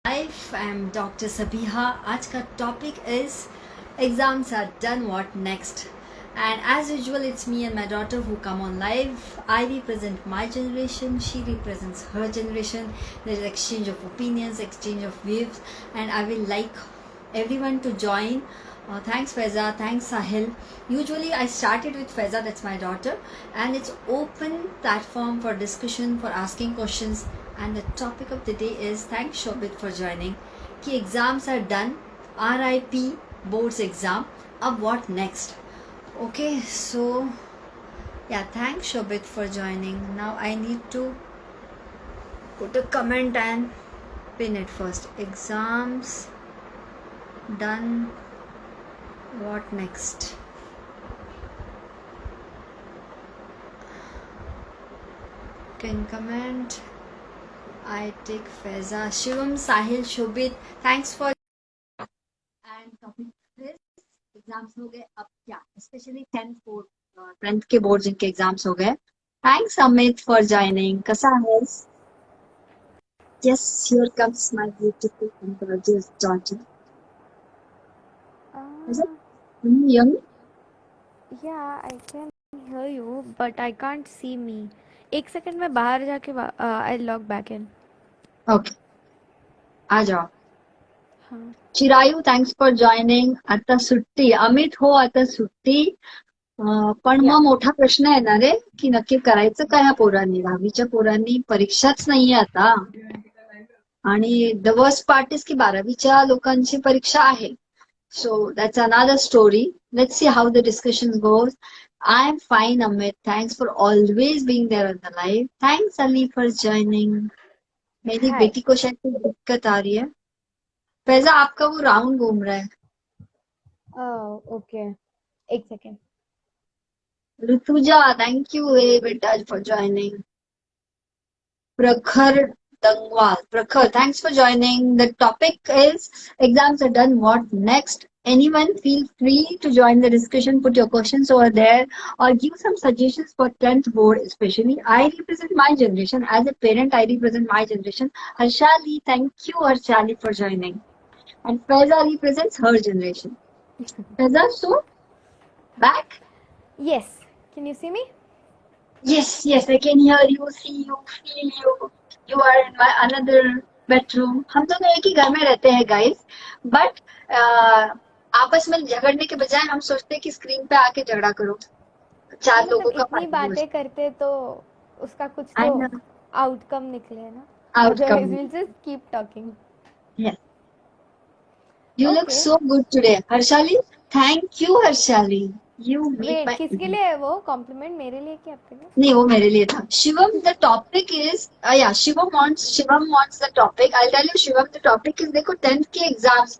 Life. I'm Dr. Sabiha. आज का topic is exams are done, what next? And as usual, it's me and my daughter who come on live. I represent my generation, she represents her generation. There's exchange of opinions, exchange of views, and I will like everyone to join. Thanks Faiza, thanks Sahil. Usually I started with Faiza, that's my daughter, and it's open platform for discussion, for asking questions. And the topic of the day is thanks Shobit for joining. कि exams are done, RIP boards exam, अब what next? Okay, so yeah, thanks Shobit for joining. Now I need to put a comment and pin it first. Exams done, what next? Can comment. I take Faiza, Shivam, Sahil, Shobit. Thanks for and topic is exams हो गए अब क्या, specially 10th के board जिनके exams हो गए. Thanks Amit for joining. कसा आहेस? Yes, here comes my beautiful and gorgeous daughter. Is it? Can you hear me? Yeah, I can hear you, but I can't see me. एक second में बाहर जाके I'll log back in. Okay. आ जाओ. हाँ. Chirayu, thanks for joining. आता सुट्टी. अमित हो, आता सुट्टी. पण मग मोठा प्रश्न येणार आहे की नक्की करायचं काय ह्या पोरांनी. 10वीच्या पोरांनी परीक्षाच नाहीये आता. आणि द वर्स्ट पार्ट इज की 12वीच्या लोकांची परीक्षा आहे. So that's another story. Let's see how the discussion goes. I am fine Amit. Thanks for always being there on the live. Thanks Ali for joining. मेरी Hi. बेटी को शायद कोई दिक्कत आ रही है. फैजा, आपका वो राउंड घूम रहा है. Oh, okay. एक सेकंड. ऋतुजा, थैंक यू हे बेटा for joining. Prakhar Dangwal. Prakhar, thanks for joining. The topic is exams are done. What next? Anyone feel free to join the discussion. Put your questions over there or give some suggestions for 10th board especially. I represent my generation. As a parent, I represent my generation. Harshali, thank you Harshali for joining. And Faiza represents her generation. Faiza, so back? Yes. Can you see me? Yes, yes, I can hear you, see you, feel you. You are in my another bedroom. हम दोनों एक ही घर में रहते हैं guys. But आपस में झगड़ने के बजाय हम सोचते हैं कि स्क्रीन पे आके झगड़ा करो. 4 लोगों का इतनी फायदा हो. बातें करते तो उसका कुछ I तो know. आउटकम निकले ना. Outcome. Otherwise we'll just keep talking. Yes. You look Okay. so good today. Harshali, thank you Harshali. You make Wait, my किसके लिए है वो compliment? मेरे लिए कि आपके लिए? नहीं, वो मेरे लिए था. Shivam, the topic is yeah, Shivam wants the topic. I'll tell you Shivam, the topic is देखो 10th के exams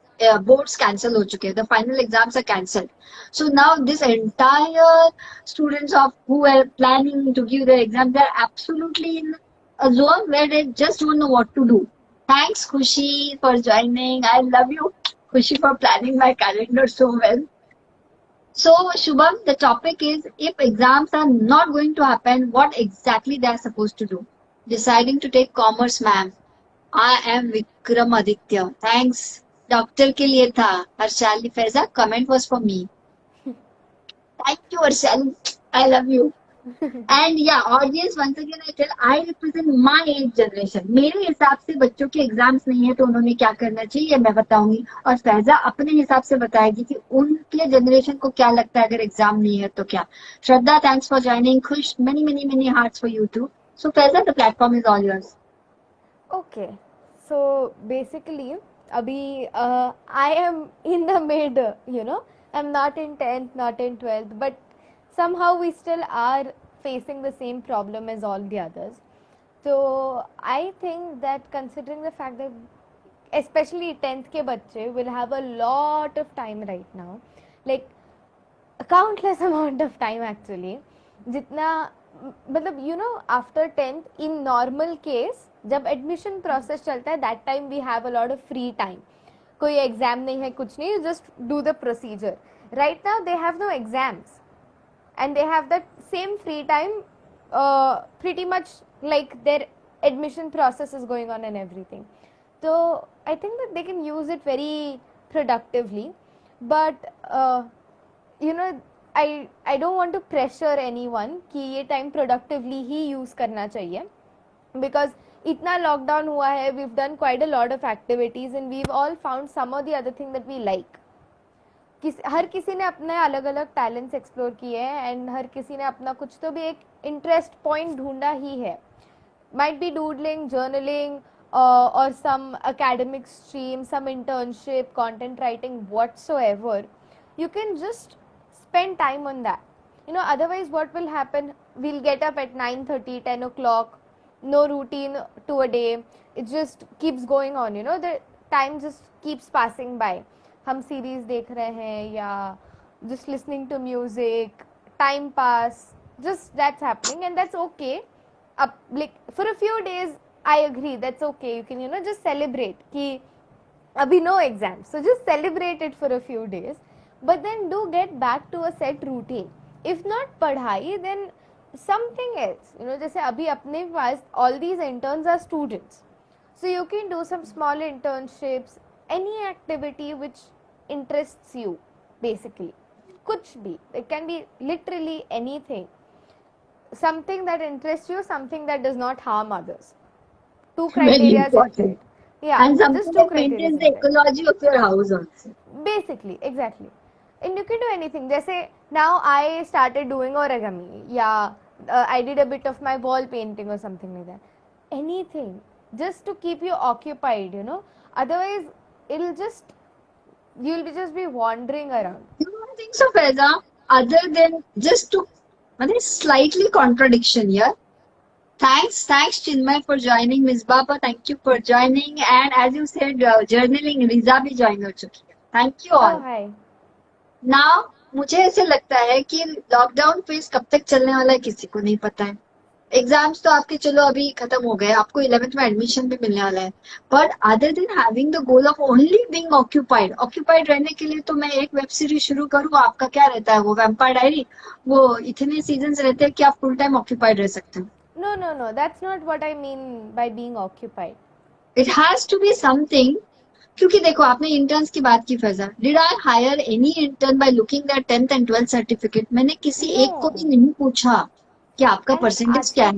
boards cancel हो चुके हैं. The final exams are cancelled. So now this entire students of who are planning to give their exam, they're absolutely in a zone where they just don't know what to do. Thanks Khushi for joining. I love you Khushi for planning my calendar so well. So, Shubham, the topic is if exams are not going to happen, what exactly they are supposed to do? Deciding to take commerce, ma'am. I am Vikram Aditya. Thanks. Doctor के लिए था. Harshali Faiza, comment was for me. Thank you, Harshali. I love you. And yeah, audience, once again I tell, I represent my age generation. मेरे हिसाब से बच्चों के exams नहीं है तो उन्होंने क्या करना चाहिए ये मैं बताऊंगी. और फैजा अपने हिसाब से बताएगी कि उनके जनरेशन को क्या लगता है अगर एग्जाम नहीं है तो क्या. श्रद्धा, थैंक्स फॉर ज्वाइनिंग. खुश, many hearts for you too. So Faiza, the platform is all yours. Okay. So basically, abhi I am in the mid, you know. I'm not in 10th, not in 12th, but somehow we still are facing the same problem as all the others. So I think that considering the fact that especially 10th के बच्चे will have a lot of time right now, like a countless amount of time actually. जितना मतलब you know after 10th in normal case जब admission process चलता है that time we have a lot of free time. कोई exam नहीं है कुछ नहीं, you just do the procedure. Right now they have no exams and they have that same free time, pretty much like their admission process is going on and everything. So I think that they can use it very productively, but you know, I don't want to pressure anyone कि ये time productively ही use करना चाहिए, because इतना lockdown हुआ है, we've done quite a lot of activities and we've all found some or the other thing that we like. हर किसी ने अपने अलग अलग टैलेंट्स एक्सप्लोर किए हैं एंड हर किसी ने अपना कुछ तो भी एक इंटरेस्ट पॉइंट ढूंढा ही है. Might be doodling, journaling, or some academic stream, some internship, content writing, whatsoever. You can just spend time on that. Otherwise what will happen? We'll get up at 9:30, 10 o'clock, no routine to a day. It just keeps going on, the time just keeps passing by. हम series देख रहे हैं या just listening to music, time pass, just that's happening and that's okay. Like for a few days I agree, that's okay. You can just celebrate कि अभी no exam, so just celebrate it for a few days, but then do get back to a set routine. If not पढ़ाई, then something else. जैसे अभी अपने पास all these interns are students, so you can do some small internships, any activity which interests you, basically. कुछ भी, it can be literally anything. Something that interests you, something that does not harm others. Two criteria is it. Yeah, and something just two that criteria. maintains the ecology of your house also. Basically, exactly. And you can do anything. Jesse, now I started doing origami. Yeah, I did a bit of my wall painting or something like that. Anything, just to keep you occupied. Otherwise, you'll just be wandering around. You don't think so, Faiza? Other than just to, I think slightly contradiction here. Thanks Chinmay for joining. Ms. Baba, thank you for joining. And as you said, journaling, Riza भी join हो चुकी है. Thank you all. Oh, hi. Now, मुझे ऐसे लगता है कि lockdown phase कब तक चलने वाला है किसी को नहीं पता है. एग्जाम्स तो आपके चलो अभी खत्म हो गए, आपको 11th में एडमिशन भी मिलने वाला है, but other than having the goal of only being occupied रहने के लिए तो मैं एक वेब सीरीज शुरू करूँ. आपका क्या रहता है? वो वैम्पायर डायरी, वो इतने सीजन्स रहते हैं कि आप फुल टाइम ऑक्यूपाइड रह सकते हैं. No, that's not what I mean by being occupied. It has to be something. क्योंकि देखो, आपने इंटर्न्स की बात की Faiza. Did I hire any intern by looking that 10th and 12th certificate? मैंने किसी एक को भी नहीं पूछा कि आपका परसेंटेज क्या है.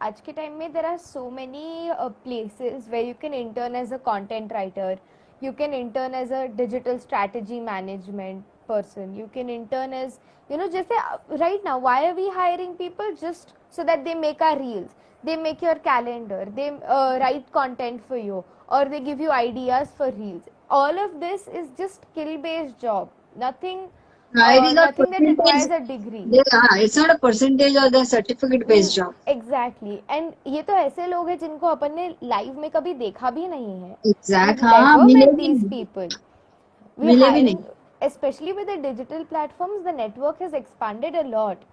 आज के टाइम में there are so many places where you can intern as a content writer, you can intern as a digital strategy management person, you can intern as जैसे right now why are we hiring people? Just so that they make our reels, they make your calendar, they write content for you, or they give you ideas for reels. All of this is just skill based job, nothing nothing that requires a degree. It's not a percentage or the certificate based job. Exactly. And ये तो ऐसे लोग हैं जिनको अपन ने live में कभी देखा भी नहीं है. Exact. हाँ, मिले met भी these नहीं. people. मिले भी नहीं. Especially with the digital platforms, the network has expanded a lot.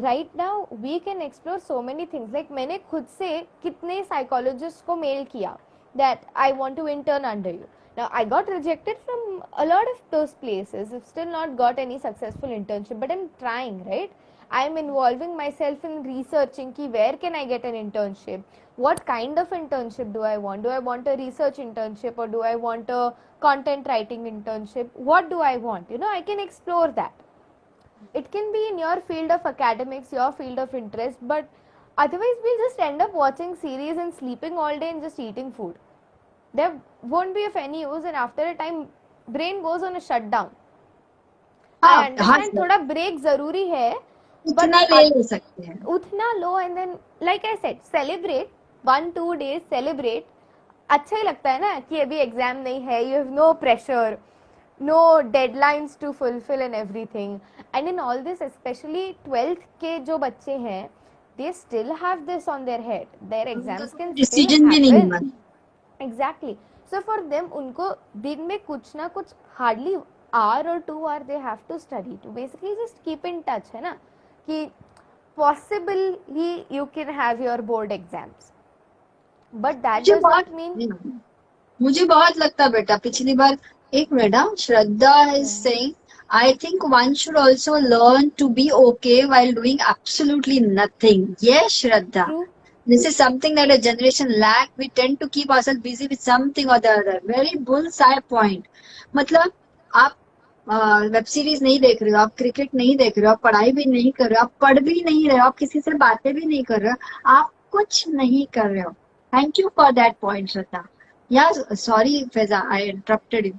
Right now we can explore so many things. Like मैंने खुद से कितने psychologists को mail किया that I want to intern under you. Now I got rejected from a lot of those places. I've still not got any successful internship, but I'm trying, right? I'm involving myself in researching ki where can I get an internship? What kind of internship do I want? Do I want a research internship or do I want a content writing internship? What do I want? I can explore that. It can be in your field of academics, your field of interest, but otherwise we'll just end up watching series and sleeping all day and just eating food. There won't be of any use, and after a time brain goes on a shutdown. I understand थोड़ा break जरूरी है, उतना ले सकते हैं, उतना लो, and then like I said, celebrate 1-2 days, celebrate. अच्छा ही लगता है ना कि अभी एग्जाम नहीं है, you have no pressure, no deadlines to fulfill and everything. And in all this, especially 12th के जो बच्चे हैं, they still have this on their head. Their exams can decision still happen. भी नहीं. Exactly. So for them, उनको दिन में कुछ ना कुछ hardly hour or 2 hour they have to study to basically just keep in touch, है ना, कि possibly you can have your board exams, but that does not mean. मुझे बहुत लगता बेटा, पिछली बार एक minute, Shraddha is saying I think one should also learn to be okay while doing absolutely nothing. Yes, Shraddha. True. This is something that a generation lack. We tend to keep ourselves busy with something or the other. Very bullseye point. मतलब आप web series नहीं देख रहे हो, आप cricket नहीं देख रहे हो, आप पढ़ाई भी नहीं कर रहे हो, आप पढ़ भी नहीं रहे हो, आप किसी से बातें भी नहीं कर रहे हो, आप कुछ नहीं कर रहे हो. Thank you for that point Shraddha. या sorry Faiza, I interrupted you.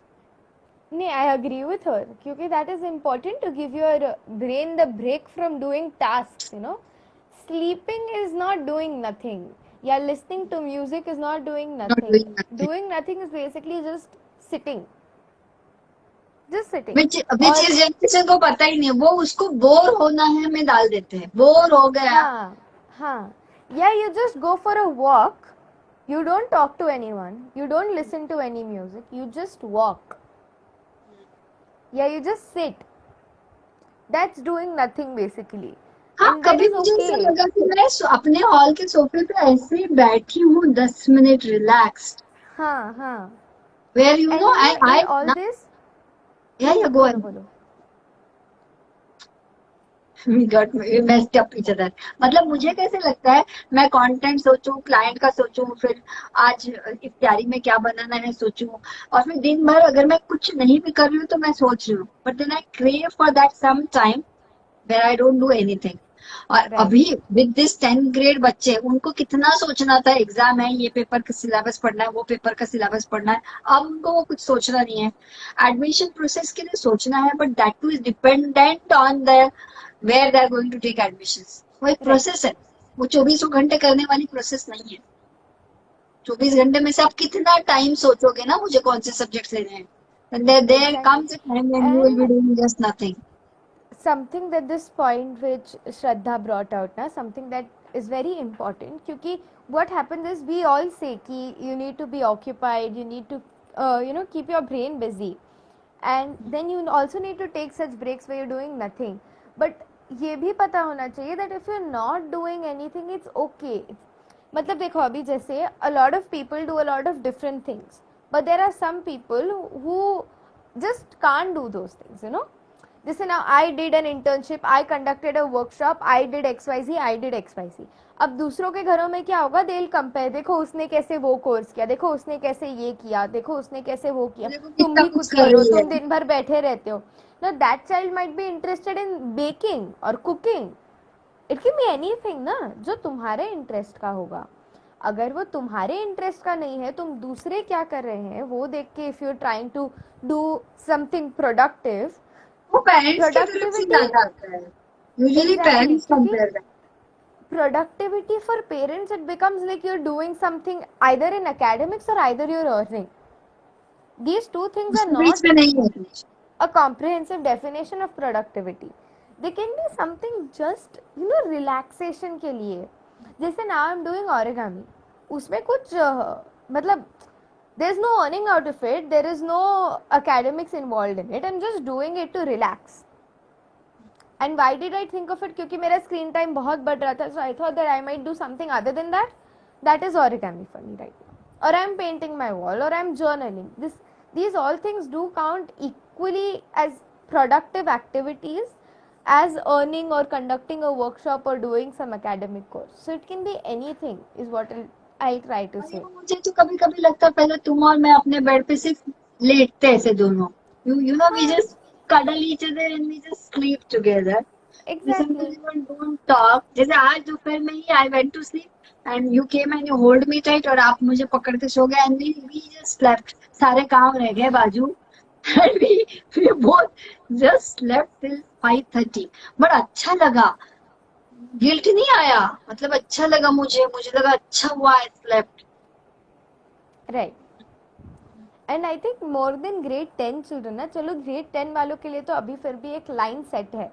नहीं, I agree with her क्योंकि that is important to give your brain the break from doing tasks, you know. Sleeping is not doing nothing. Yeah, listening to music is not doing Not nothing. doing nothing. Doing nothing is basically just sitting. Just sitting. विच और इस generation को पता ही नहीं है, वो उसको bore होना है में डाल देते हैं. बोर हो गया. हाँ हाँ, yeah, you just go for a walk. You don't talk to anyone. You don't listen to any music. You just walk. Yeah, you just sit. That's doing nothing basically. हाँ, And that कभी is मुझे ऐसा okay. लगा कि मैं अपने hall के सोफे पे ऐसे ही बैठी हूँ 10 मिनट रिलैक्स्ड. हाँ हाँ. Where you And know, you know, I in all this, yeah, go बोलो ahead. बोलो. We got messed up each other. मतलब मुझे कैसे लगता है, मैं कंटेंट सोचूं, क्लाइंट का सोचूं, फिर आज इफ्तारी में क्या बनाना है सोचूं, और फिर दिन भर अगर मैं कुछ नहीं भी कर रही हूँ तो मैं सोच रही हूँ. But then I crave for that some time where I don't do anything. और Right. अभी विद दिस 10th ग्रेड बच्चे, उनको कितना सोचना था, एग्जाम है, ये पेपर का सिलेबस पढ़ना है, वो पेपर का सिलेबस पढ़ना है. अब उनको वो कुछ सोचना नहीं है. एडमिशन प्रोसेस के लिए सोचना है, but that too is dependent on the where they are going to take admissions. वो एक Right. प्रोसेस है, वो 24 घंटे करने वाली प्रोसेस नहीं है. 24 घंटे में से आप कितना टाइम सोचोगे ना मुझे कौन से सब्जेक्ट लेने हैं. And there Exactly. comes a time when you will be And doing just nothing. something that this point which Shraddha brought out na, something that is very important क्योंकि what happens is we all say कि you need to be occupied, you need to you know, keep your brain busy, and then you also need to take such breaks where you're doing nothing. But ये भी पता होना चाहिए that if you're not doing anything, it's okay. मतलब देखो अभी जैसे a lot of people do a lot of different things, but there are some people who just can't do those things, you know. जैसे now I did an internship, I conducted a workshop, I did XYZ, I did XYZ. अब दूसरों के घरों में क्या होगा, they'll compare, देखो उसने कैसे वो कोर्स किया, देखो उसने कैसे ये किया, देखो उसने कैसे वो किया, देखो तुम कितना भी कुछ कुछ कर करो, रही है. तुम दिन भर बैठे रहते हो. Now that child might be interested in baking or cooking. It can be anything ना, जो तुम्हारे इंटरेस्ट का होगा. अगर वो तुम्हारे इंटरेस्ट का नहीं है, तुम दूसरे क्या कर रहे हैं वो देख के if you trying to do something productive, वो पेरेंट्स की तरफ से productivity, ज्यादा आता है. यूजुअली exactly, पेरेंट्स क्योंकि कंपेयर करते productivity for parents, it becomes like you're doing something either in academics or either you're earning. These two हैं, things are उसके बीच not में नहीं है कुछ. a comprehensive definition of productivity. They can be something just, you know, relaxation के लिए. जैसे now I'm doing origami, उसमें कुछ मतलब there's no earning out of it, there is no academics involved in it, I'm just doing it to relax. And why did I think of it? क्योंकि मेरा screen time बहुत बढ़ रहा था, so I thought that I might do something other than that. That is origami for me right now. Or I'm painting my wall, or I'm journaling. These all things do count equally as productive activities as earning or conducting a workshop or doing some academic course. So it can be anything is what I'll try to say. मुझे तो कभी कभी लगता है पहले तुम और मैं अपने बेड पे सिर्फ लेटते ऐसे दोनों. You know, we just cuddle each other and we just sleep together. Exactly. We don't talk. जैसे आज दोपहर में ही I went to sleep and you came and you hold me tight और आप मुझे पकड़ के सो गए and we just slept. सारे काम रह गए बाजू and we both just slept till 5:30. But अच्छा लगा, गिल्ट नहीं आया, मतलब अच्छा लगा मुझे लगा अच्छा हुआ I slept. Right. And I think more than grade 10 children ना, चलो ग्रेड 10 वालों के लिए तो अभी फिर भी एक लाइन सेट है,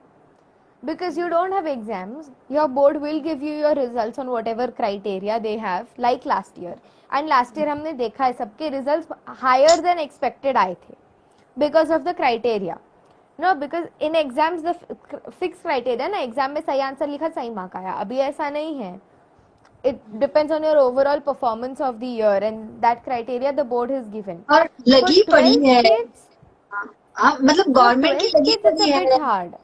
because you don't have exams, your board will give you your results on whatever criteria they have, like last year. And last year हमने देखा है सबके results higher than expected आए थे because of the criteria. No, because in exams the fixed criteria ना, exam में सही answer लिखा सही मार्क आया. अभी ऐसा नहीं है. It depends on your overall performance of the year, and that criteria the board has given. और लगी For पड़ी 12th है. kids, हाँ, मतलब for गवर्नमेंट की 12th लगी kids it's पड़ी a है. bit hard.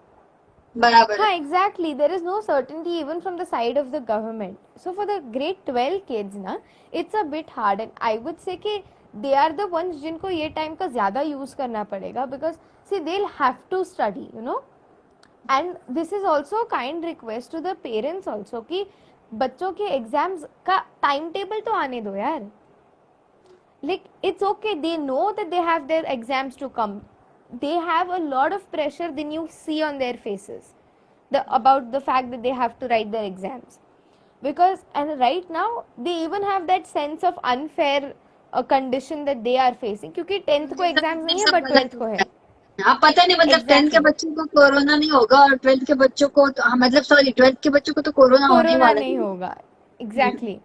बराबर है। हाँ, exactly. There is no certainty even from the side of the government. So for the grade 12 kids ना, it's a bit hard, and I would say कि they are the ones जिनको ये time का ज़्यादा use करना पड़ेगा, because see they'll have to study, you know. And this is also a kind request to the parents also कि बच्चों के एग्जाम्स का टाइम टेबल तो आने दो यार. Like it's okay, they know that they have their exams to come, they have a lot of pressure than you see on their faces, about the fact that they have to write their exams, because and right now they even have that sense of unfair condition that they are facing, क्योंकि 10th को exams नहीं है but 12th को है. आप पता नहीं, मतलब 10th के Exactly. बच्चों को कोरोना नहीं होगा और 12th के बच्चों को तो, मतलब सॉरी 12th के बच्चों को तो कोरोना होने ही कोरोना वाला नहीं है। होगा. एग्जैक्टली.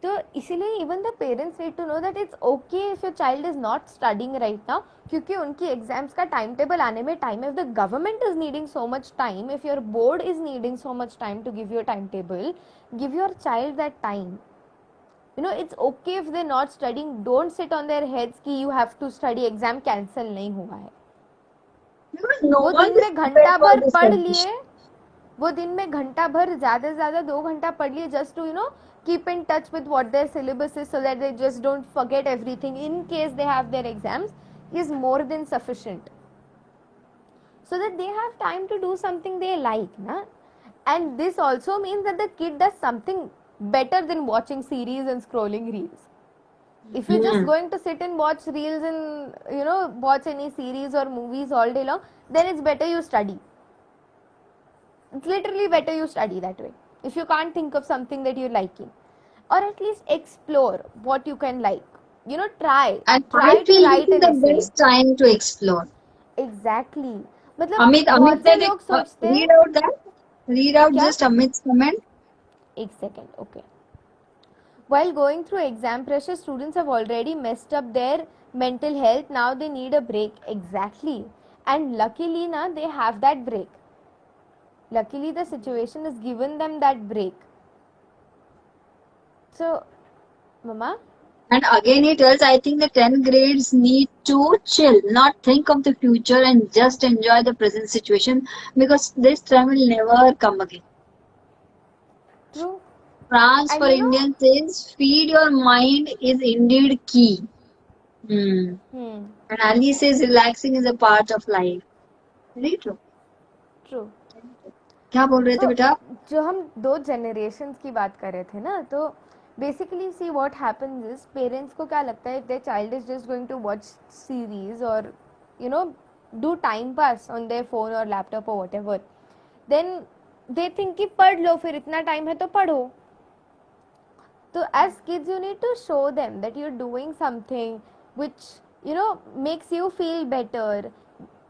तो इसीलिए even the parents need to know that it's okay if your child is not studying right now, क्योंकि उनकी एग्जाम्स का टाइम टेबल आने में time, if the government is needing so much time, if your board is needing so much time to give your time table, give your child that time. You know, it's okay if they're not studying. Don't sit on their heads कि you have to study, exam cancel नहीं हुआ है. Because no वो one दिन is में prepared घंटा for भर this पढ़ condition. लिए, वो दिन में घंटा भर ज़्यादा से ज़्यादा 2 घंटा पढ़ लिए, just to, you know, keep in touch with what their syllabus is, so that they just don't forget everything in case they have their exams, is more than sufficient, so that they have time to do something they like, na? And this also means that the kid does something better than watching series and scrolling reels. If you're just going to sit and watch reels and, you know, watch any series or movies all day long, then it's better you study. It's literally better you study that way, if you can't think of something that you're liking, or at least explore what you can like, you know, try And I to feel write this is an the essay. best time to explore. Exactly. मतलब Amit बहुत ने से लोग सोचते हैं. read out that. Read out क्या? just Amit's comment. एक second, okay. While going through exam pressure, students have already messed up their mental health. Now they need a break. Exactly. And luckily, na, they have that break. Luckily, the situation has given them that break. So, Mama? And again he tells, I think the 10th grades need to chill, not think of the future and just enjoy the present situation, because this time will never come again. True. France And for you know, Indians says, feed your mind is indeed key. And Ali says, relaxing is a part of life. Very true. true. क्या बोल रहे थे तो बेटा? जो हम 2 generations की बात कर रहे थे ना, तो basically see what happens is, parents को क्या लगता है, if their child is just going to watch series और, you know, do time pass on their phone और लैपटॉप और व्हाटएवर, देन दे थिंक कि पढ़ लो, फिर इतना टाइम है तो पढ़ो. So as kids you need to show them that you're doing something which, you know, makes you feel better,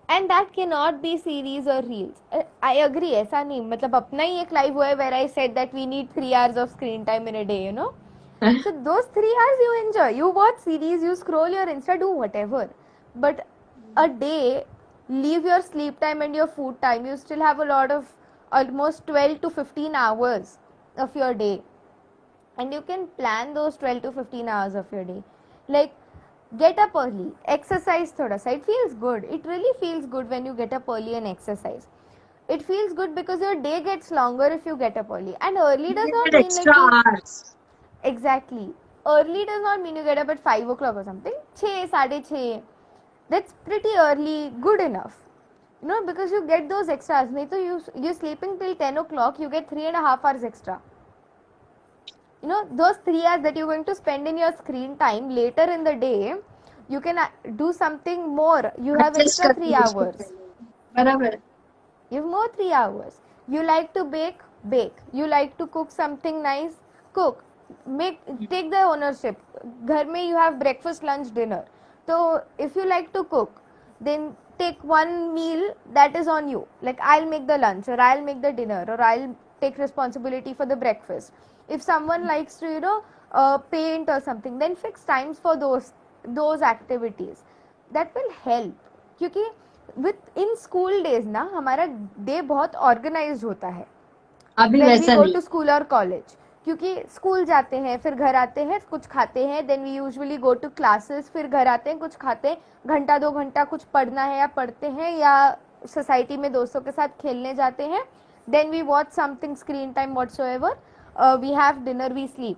and that cannot be series or reels. I agree, ऐसा नहीं, मतलब अपना ही एक live हुआ है where I said that we need 3 hours of screen time in a day, you know. So those 3 hours you enjoy, you watch series, you scroll your Insta, do whatever, but a day, leave your sleep time and your food time, you still have a lot of almost 12 to 15 hours of your day, and you can plan those 12 to 15 hours of your day. Like, get up early, exercise thoda sa. It feels good, it really feels good when you get up early and exercise. It feels good because your day gets longer if you get up early, and early does not Get mean extra like hours. exactly, early does not mean you get up at 5 o'clock or something. 6, 6:30, that's pretty early, good enough, you know, because you get those extras. Nahi to you're sleeping till 10 o'clock, you get 3.5 hours extra. You know, those 3 hours that you're going to spend in your screen time later in the day, you can do something more. You have Adjust extra करके 3 उसको hours. पहले. बराबर. You have more 3 hours. You like to bake. You like to cook something nice, cook. Take the ownership. घर में you have breakfast, lunch, dinner. So if you like to cook, then take one meal that is on you. Like, I'll make the lunch, or I'll make the dinner, or I'll take responsibility for the breakfast. If someone likes to, you know, paint or something, then fix times for those activities. That will help. क्योंकि with in school days ना हमारा day बहुत organised होता है अभी when we वैसा go नहीं. to school or college, क्योंकि स्कूल जाते हैं, फिर घर आते हैं, कुछ खाते हैं, then we usually go to classes, फिर घर आते हैं, कुछ खाते हैं, घंटा 2 घंटा कुछ पढ़ना है या पढ़ते हैं, या सोसाइटी में दोस्तों के साथ खेलने जाते हैं, then we watch something screen time whatsoever, we have dinner, we sleep.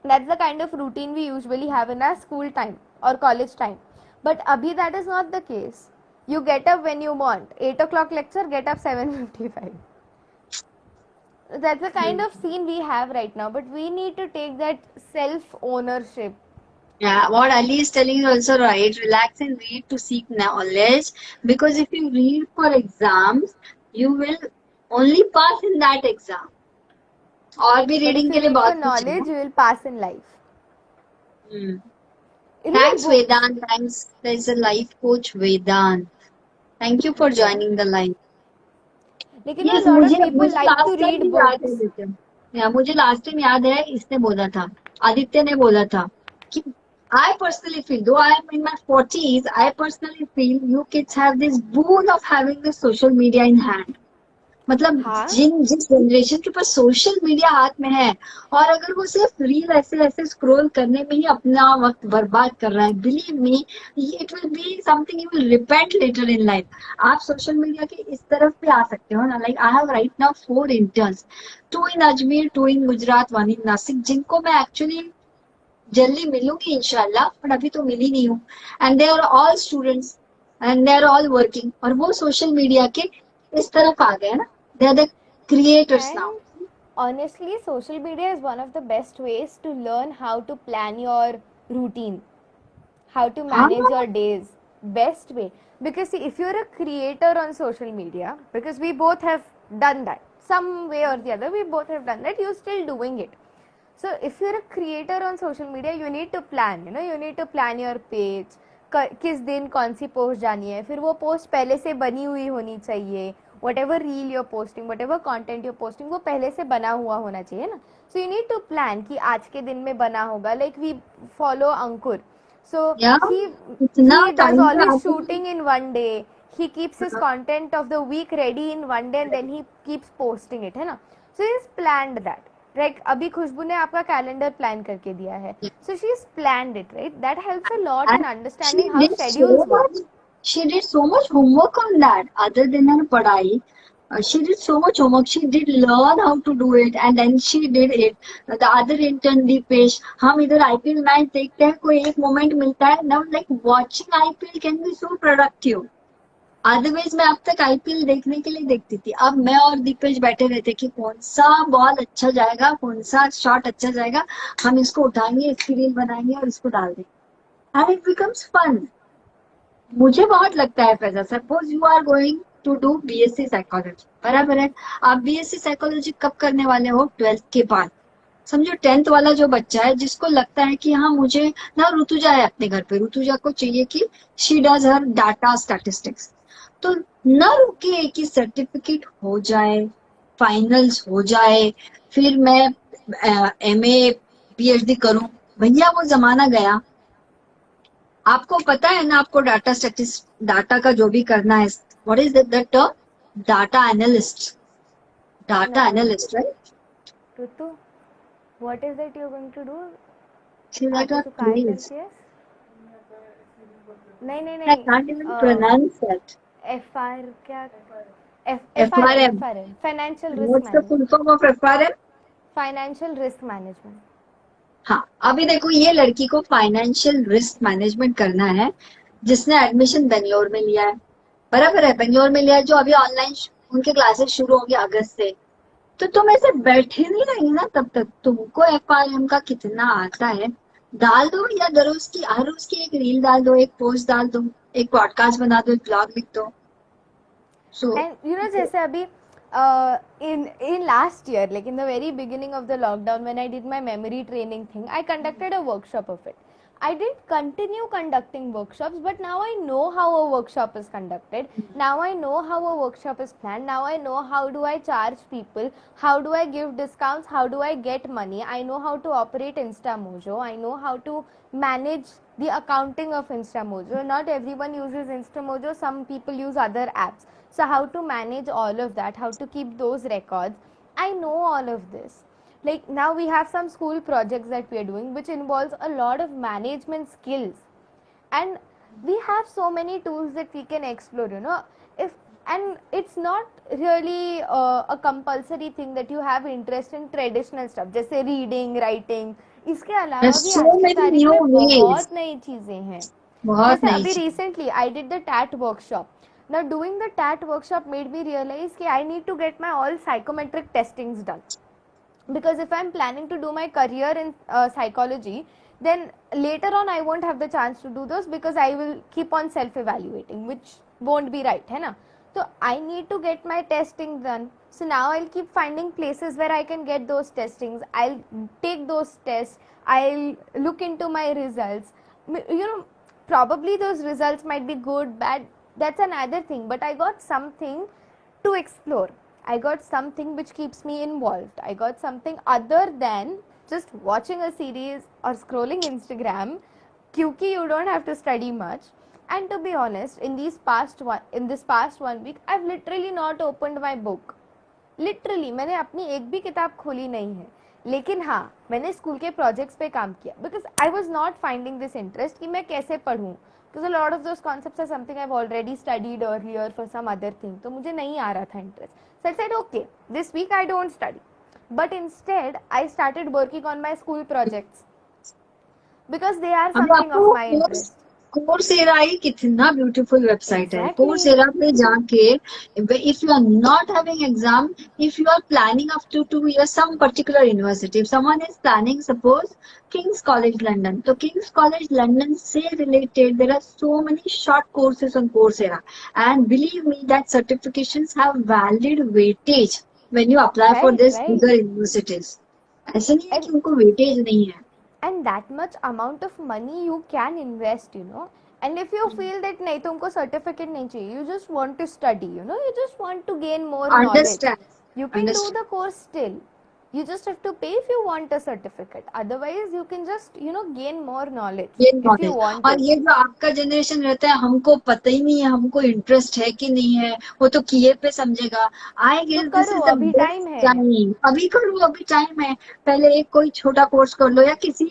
That's the kind of routine we usually have in our school time or college time. But abhi that is not the case. You get up when you want. 8 o'clock lecture, get up 7:55. That's the kind of scene we have right now. But we need to take that self-ownership. Yeah, what Ali is telling is also right. Relax and read to seek knowledge. Because if you read for exams, you will only pass in that exam. और भी But if reading you के लिए read for बहुत कुछ है. knowledge, you will pass in life. Read Thanks, books. Vedant. Thanks. There's a life coach, Vedant. Thank you for joining the line. लेकिन Yes, a lot of मुझे people मुझे like to last time read भी याद है books. बेटे. या मुझे last time याद है इसने बोला था, आदित्य ने बोला था कि I personally feel, though I am in my 40s, I personally feel you kids have this boon of having this social media in hand. मतलब हाँ. जिस जनरेशन के पास सोशल मीडिया हाथ में है और अगर वो सिर्फ रील ऐसे ऐसे स्क्रॉल करने में ही अपना वक्त बर्बाद कर रहा है, believe me it will be something you will repent later in life. आप सोशल मीडिया के इस तरफ भी आ सकते हो ना. Like I have right now 4 interns, 2 in Ajmer, 2 in Gujarat, 1 in Nashik, जिनको मैं एक्चुअली जल्दी मिलूंगी इंशाल्लाह, बट अभी तो मिली नहीं हूँ. And they are all students and they are all working, और वो सोशल मीडिया के इस तरफ आ गए ना. They are the creators now. Honestly, social media is one of the best ways to learn how to plan your routine, how to manage your days. Best way. Because see, if you're a creator on social media, because we both have done that, some way or the other, we both have done that, you're still doing it. So if you're a creator on social media, you need to plan, you need to plan your page. किस दिन कौन सी post जानी है, फिर वो post पहले से बनी हुई होनी चाहिए. whatever reel you're posting, whatever content you're posting, वो पहले से बना हुआ होना चाहिए ना. So you need to plan कि आज के दिन में बना होगा. Like we follow Ankur, so he does all his shooting in one day. He keeps his content of the week ready in one day and then he keeps posting it, है ना. So he's planned that. Like अभी खुशबू ने आपका calendar plan करके दिया है. So she's planned it, right? That helps a lot in understanding how schedules work. She did so much homework on that. Other than her padai, she did so much homework. She did learn how to do it, and then she did it. The other intern, Deepesh, हम इधर IPL match देखते हैं, कोई एक moment मिलता है. Now, like watching IPL can be so productive. Otherwise मैं अब तक आईपीएल देखने के लिए देखती थी. अब मैं और दीपेश बैठे रहते कि कौन सा बॉल अच्छा जाएगा, कौन सा शॉट अच्छा जाएगा, हम इसको उठाएंगे, इसकी रील बनाएंगे और इसको डाल देंगे. And it becomes fun. मुझे बहुत लगता है Faiza, suppose you are going to do BSc psychology, बराबर है. आप बीएससी साइकोलॉजी कब करने वाले हो? 12th के बाद. समझो 10th वाला जो बच्चा है जिसको लगता है कि हाँ मुझे ना, ऋतुजा है अपने घर पे, ऋतुजा को चाहिए कि she does her data statistics. तो न रुके कि सर्टिफिकेट हो जाए, फाइनल्स हो जाए, फिर मैं एमए पीएचडी करूं. भैया वो जमाना गया. आपको पता है ना, आपको डाटा का जो भी करना है, what is the term? Data analyst. Data analyst, right? Rutu, what is it you're going to do? She's like a please. नहीं I can't even pronounce that. FR क्या? FRM. Financial Risk What's the full form of FRM? Financial Risk Management. हाँ, अभी देखो ये लड़की को financial risk management करना है, जिसने एडमिशन बेंगलोर में लिया है, बराबर है, बेंगलोर में लिया है, जो अभी ऑनलाइन उनके क्लासेस शुरू होंगे अगस्त से. तो तुम ऐसे बैठे नहीं रहेंगे ना तब तक. तुमको एफआरएम का कितना आता है डाल दो, या हर रोज की एक रील डाल दो, एक पोस्ट डाल दो, एक पॉडकास्ट बना दो, एक ब्लॉग लिख दो. So and जैसे अभी in last year, like in the very beginning of the lockdown, when I did my memory training thing, I conducted a workshop of it. I didn't continue conducting workshops, but now I know how a workshop is conducted. Now I know how a workshop is planned. Now I know how do I charge people, how do I give discounts, how do I get money. I know how to operate InstaMojo. I know how to manage the accounting of InstaMojo. Not everyone uses InstaMojo. Some people use other apps. So how to manage all of that, how to keep those records. I know all of this. Like now we have some school projects that we are doing which involves a lot of management skills, and we have so many tools that we can explore. If And it's not really a compulsory thing that you have interest in traditional stuff जैसे reading, writing. इसके अलावा There's भी so आज की many तारीख new में ways. बहुत नई चीज़ें हैं. बहुत जैसे नई अभी चीज. recently I did the TAT workshop. Now doing the TAT workshop made me realize कि I need to get my all psychometric testings done. Because if I'm planning to do my career in psychology, then later on I won't have the chance to do those because I will keep on self evaluating, which won't be right, है ना. So I need to get my testing done. So now I'll keep finding places where I can get those testings. I'll take those tests. I'll look into my results. You know, probably those results might be good, bad. That's another thing. But I got something to explore. I got something which keeps me involved. I got something other than just watching a series or scrolling Instagram. Kyuki, you don't have to study much. And to be honest, in this past 1 week, I've literally not opened my book. Literally मैंने अपनी एक भी किताब खोली नहीं है. लेकिन हाँ, मैंने स्कूल के प्रोजेक्ट्स पे काम किया because I was not finding this interest कि मैं कैसे पढ़ूँ. Because a lot of those concepts are something I have already studied earlier for some other thing. तो मुझे नहीं आ रहा था interest. So I said okay, this week I don't study, but instead I started working on my school projects because they are अभी something of आपको my interest. Coursera ही कितना ब्यूटीफुल वेबसाइट है. एग्जैक्टली. कोर्सेरा पे जाके if you are not having exam, if you are planning after 2 years some particular university, if someone is planning suppose King's College London, so King's College London से related there are so many short courses on Coursera, and believe me that certifications have valid weightage when you apply for right this right. bigger universities. ऐसा नहीं है and कि उनको weightage नहीं है. and that much amount of money you can invest, you know. And if you feel that नहीं तुमको certificate नहीं चाहिए, you just want to study, you know, you just want to gain more knowledge, Understand. you can do Understand. the course still. You just have to pay if you want a certificate. Otherwise you can just, you know, gain more knowledge ये if you knowledge. want और it. ये जो आपका generation रहता है हमको पता ही नहीं है हमको इंटरेस्ट है कि नहीं है, वो तो किए पे समझेगा. आई तो गेस दिस करो, इज द अभी बेस्ट टाइम है. टाइम. अभी करो, अभी टाइम है. पहले एक कोई छोटा कोर्स कर लो या किसी,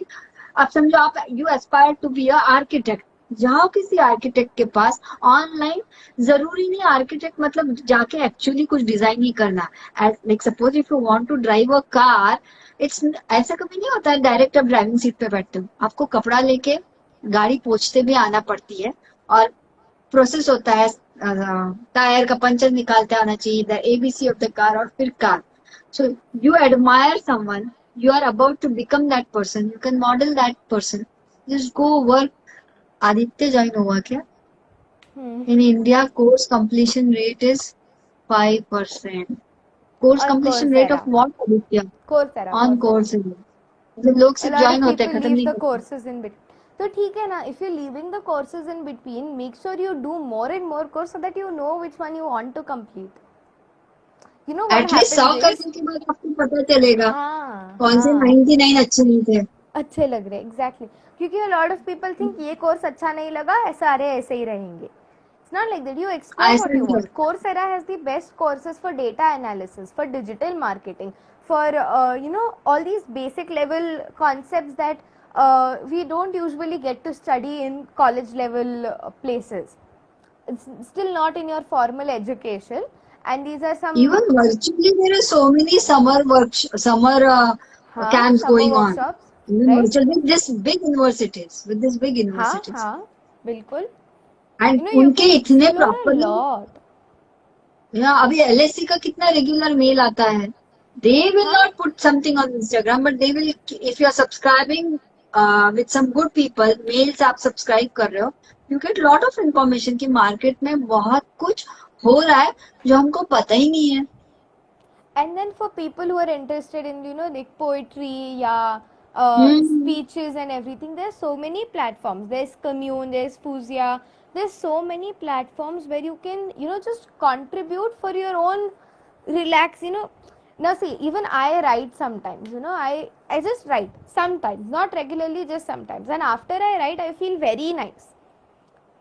आप समझो आप you aspire to be a architect, जाओ किसी आर्किटेक्ट के पास ऑनलाइन. जरूरी नहीं आर्किटेक्ट मतलब जाके एक्चुअली कुछ डिजाइन ही करना. Like suppose if you want to drive a car, it's ऐसा कभी नहीं होता है डायरेक्ट आप ड्राइविंग सीट पे बैठते हो. आपको कपड़ा लेके गाड़ी पोंछते भी आना पड़ती है, और प्रोसेस होता है. टायर का पंचर निकालते आना चाहिए, the ABC of the car, और फिर car. So you admire someone, you are about to become that person, you can model that person, just go work. Aditya join हुआ क्या? In India course completion rate is 5%. Course On completion rate of Coursera. what, Aditya? Coursera, On Coursera. course. जो लोग A सिर्फ lot of join होते people हैं, खत्म leave नहीं the करते. courses in between. तो ठीक है ना, if you're leaving the courses in between, make sure you do more and more course so that you know which one you want to complete. You know what at least 100 happens is, करने के बाद आपको पता चलेगा हाँ कौन से हाँ 99 अच्छे नहीं थे. अच्छे लग रहे. एग्जैक्टली. क्योंकि a lot of people think ये कोर्स अच्छा नहीं लगा, सारे ऐसे ही रहेंगे. It's not like that. You explore ऐसा what you नहीं want. होता. Coursera has the best courses for data analysis, for digital marketing, for you know, all these basic level concepts that we don't usually get to study in college level places. It's still not in your formal education, and these are some Even virtually, there are so many summer हाँ camps summer going on. workshops, Even right? virtually, with this big universities, with this big हाँ universities, हाँ बिल्कुल. and You know, you उनके can इतने explore a properly. lot. या अभी LSC का कितना रेगुलर मेल आता है. They will हाँ not put something on Instagram, but they will, if you are subscribing with some good people, mails आप subscribe कर रहे हो, you get lot of information कि मार्केट में बहुत कुछ हो रहा है जो हमको पता ही नहीं है. and then for people who are interested in, you know, like poetry, yeah, Hmm. speeches and everything, there's so many platforms. There's Commune, there's Fusia, there's so many platforms where you can, you know, just contribute for your own relax, you know. Now see, even I write sometimes, you know, I just write sometimes, not regularly, just sometimes, and after I write I feel very nice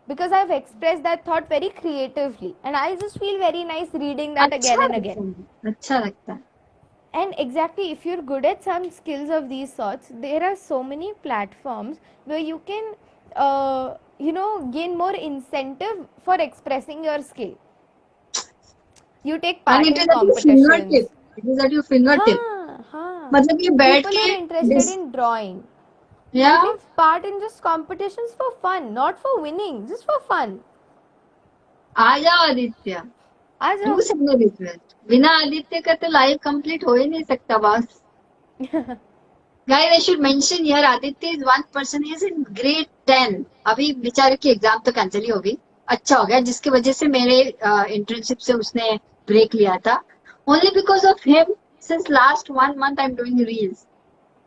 because I've expressed that thought very creatively, and I just feel very nice reading that again अच्छा and लगता again. है, अच्छा लगता है. And exactly, if you're good at some skills of these sorts, there are so many platforms where you can, you know, gain more incentive for expressing your skill. You take And part it in is at your competitions. fingertip. It is at your fingertip. हाँ हाँ. मतलब ये बैठ People के are interested in drawing. या You take part in just competitions for fun, not for winning, just for fun. आ जाओ आदित्य, आ do जाओ. Something different. बिना आदित्य का तो लाइफ कंप्लीट हो ही नहीं सकता boss. Guys, I should mention here, Aditya is one person, he is in grade 10. अभी बेचारे की एग्जाम तो कैंसिल ही होगी. अच्छा हो गया जिसकी वजह से मेरे इंटर्नशिप से उसने ब्रेक लिया था. Only because of him, since last 1 month I'm doing reels.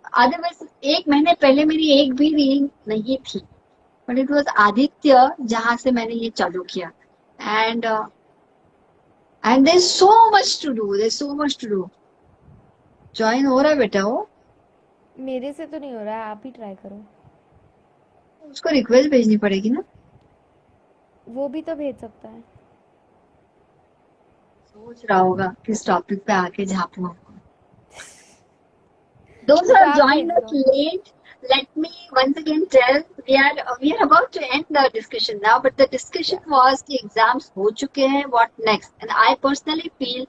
Otherwise एक महीने पहले मेरी एक भी रील नहीं थी. बट इट वॉज आदित्य जहां से मैंने ये चालू किया. And and there so much to do, there so much to do. Join हो रहा है बेटा वो. मेरे से तो नहीं हो रहा है, आप ही ट्राई करो. उसको रिक्वेस्ट भेजनी पड़ेगी ना. वो भी तो भेज सकता है. सोच रहा होगा किस टॉपिक पे आके झापू हमको. Those who तो have आप joined भेज us दो. late, let me once again tell, we are about to end the discussion now, but the discussion was कि exams हो चुके हैं, what next? And I personally feel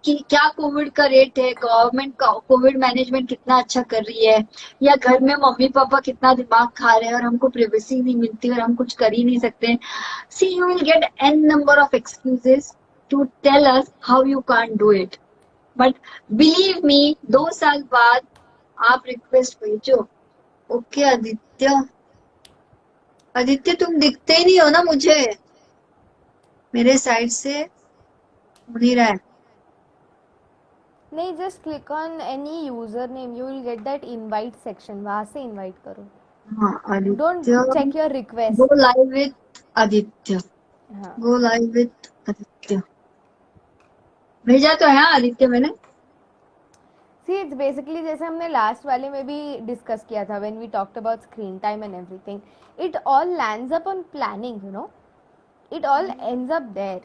कि क्या कोविड का रेट है, गवर्नमेंट का कोविड मैनेजमेंट कितना अच्छा कर रही है, या घर में मम्मी पापा कितना दिमाग खा रहे हैं और हमको प्राइवेसी नहीं मिलती और हम कुछ कर ही नहीं सकते. See, you will get n number of excuses to tell us how you can't do it. But believe me 2 साल बाद आप रिक्वेस्ट भेजो. ओके आदित्य. आदित्य तुम दिखते ही नहीं हो ना मुझे, मेरे साइड से हो नहीं रहा है. नहीं, just click on any user name, you will get that invite section, वहां से इनवाइट करो. हाँ don't Aditya, check your request. Go live with Aditya. हाँ. गो लाइव विथ आदित्य भेजा तो है आदित्य मैंने. See, it's basically जैसे हमने लास्ट वाले में भी डिस्कस किया था, when we talked about screen time and everything, it all lands up on planning, you know, it all ends up there.